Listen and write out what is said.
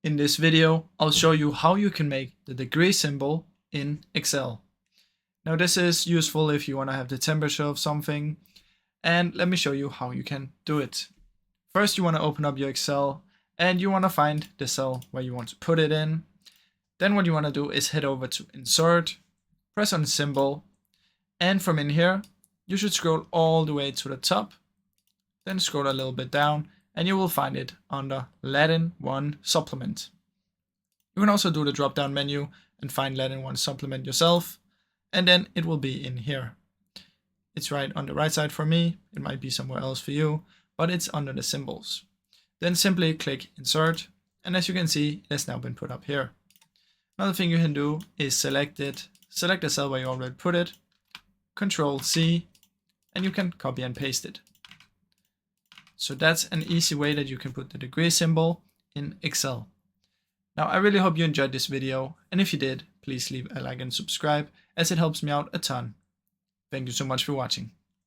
In this video, I'll show you how you can make the degree symbol in Excel. Now this is useful if you want to have the temperature of something, and let me show you how you can do it. First, you want to open up your Excel and you want to find the cell where you want to put it in. Then what you want to do is head over to Insert, press on Symbol, and from in here, you should scroll all the way to the top, then scroll a little bit down, and you will find it under Latin 1 Supplement. You can also do the drop down menu and find Latin 1 Supplement yourself, and then it will be in here. It's right on the right side for me, it might be somewhere else for you, but it's under the symbols. Then simply click Insert, and as you can see, it has now been put up here. Another thing you can do is select it, select the cell where you already put it, Control C, and you can copy and paste it. So that's an easy way that you can put the degree symbol in Excel. Now I really hope you enjoyed this video, and if you did, please leave a like and subscribe as it helps me out a ton. Thank you so much for watching.